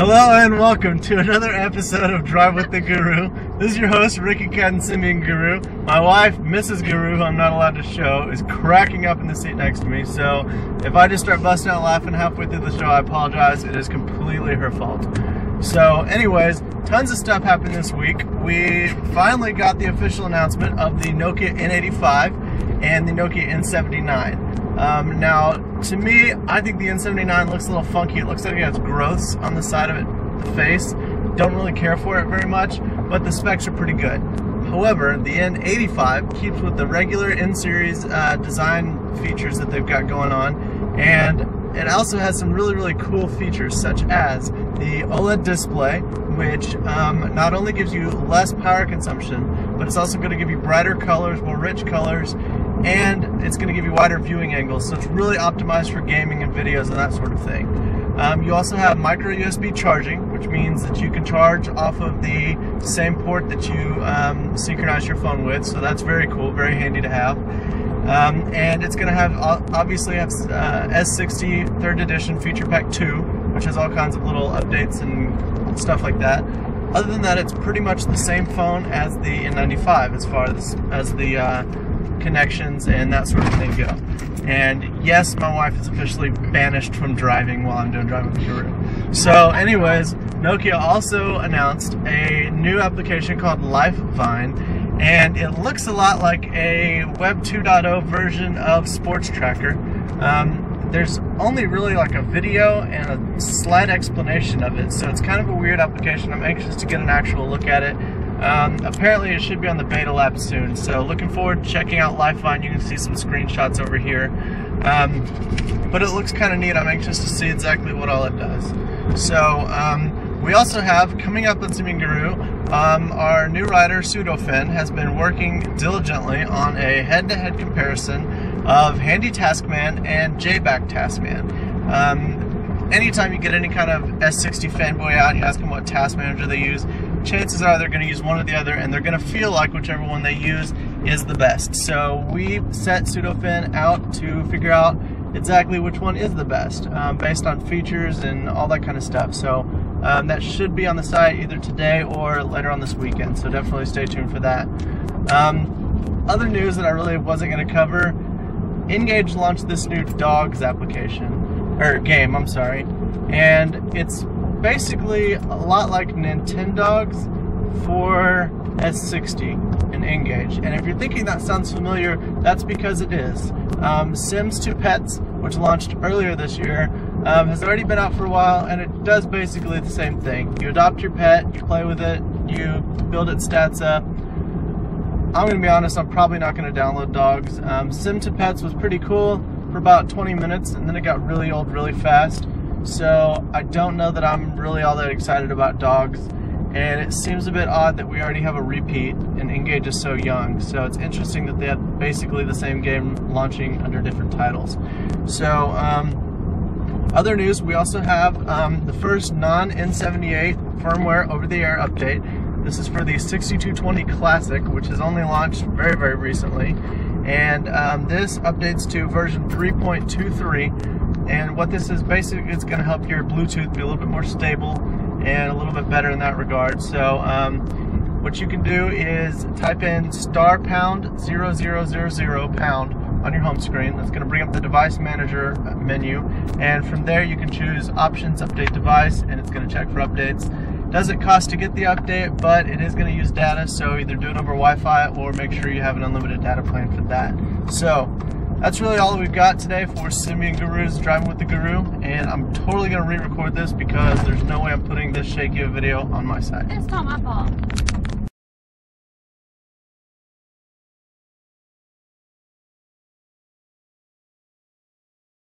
Hello and welcome to another episode of Drive with the Guru. This is your host, Ricky Cat and Simian Guru. My wife, Mrs. Guru, who I'm not allowed to show, is cracking up in the seat next to me. So if I just start busting out laughing halfway through the show, I apologize. It is completely her fault. So anyways, tons of stuff happened this week. We finally got the official announcement of the Nokia N85 and the Nokia N79. Now, to me, I think the N79 looks a little funky. It looks like it has growths on the side of it, the face. Don't really care for it very much, but the specs are pretty good. However, the N85 keeps with the regular N-series design features that they've got going on, and it also has some really cool features, such as the OLED display, which not only gives you less power consumption, but it's also going to give you brighter colors, more rich colors, and it's going to give you wider viewing angles, so it's really optimized for gaming and videos and that sort of thing. You also have micro USB charging, which means that you can charge off of the same port that you synchronize your phone with, so that's very cool, very handy to have. And it's going to have, obviously, have S60 3rd edition Feature Pack 2, which has all kinds of little updates and stuff like that. Other than that, it's pretty much the same phone as the N95 as far as the connections and that sort of thing go. And yes, my wife is officially banished from driving while I'm doing Drive with the Guru. So anyways, Nokia also announced a new application called LifeVine, and it looks a lot like a Web 2.0 version of Sports Tracker. There's only really like a video and a slight explanation of it, so it's kind of a weird application. I'm anxious to get an actual look at it. Apparently it should be on the beta lab soon, so looking forward to checking out LifeVine. You can see some screenshots over here, but it looks kind of neat. I'm anxious to see exactly what all it does. So we also have, coming up on Simian Guru, our new rider Pseudofin has been working diligently on a head-to-head comparison of Handy Taskman and JBack Taskman. Anytime you get any kind of S60 fanboy out, you ask them what task manager they use, chances are they're going to use one or the other, and they're going to feel like whichever one they use is the best. So we set Pseudofin out to figure out exactly which one is the best, based on features and all that kind of stuff. So that should be on the site either today or later on this weekend, so definitely stay tuned for that. Other news that I really wasn't going to cover, Engage launched this new dogs application, or game, I'm sorry, and it's basically a lot like Nintendogs for S60 and Engage. And if you're thinking that sounds familiar, that's because it is. Sims 2 Pets, which launched earlier this year, has already been out for a while, and it does basically the same thing. You adopt your pet, you play with it, you build its stats up. I'm going to be honest, I'm probably not going to download dogs. Sim 2 Pets was pretty cool for about 20 minutes, and then it got really old really fast. So I don't know that I'm really all that excited about dogs, and it seems a bit odd that we already have a repeat and Engage is so young. So it's interesting that they had basically the same game launching under different titles. So other news, we also have the first non-N78 firmware over-the-air update. This is for the 6220 Classic, which has only launched very recently, and this updates to version 3.23. And what this is basically, it's going to help your Bluetooth be a little bit more stable and a little bit better in that regard. So what you can do is type in *0000# on your home screen. That's going to bring up the device manager menu, and from there you can choose options, update device, and it's going to check for updates. Doesn't cost to get the update, but it is going to use data, so either do it over Wi-Fi or make sure you have an unlimited data plan for that. So that's really all that we've got today for Simian Guru's Driving with the Guru, and I'm totally going to re-record this because there's no way I'm putting this shaky of a video on my site. It's not my fault.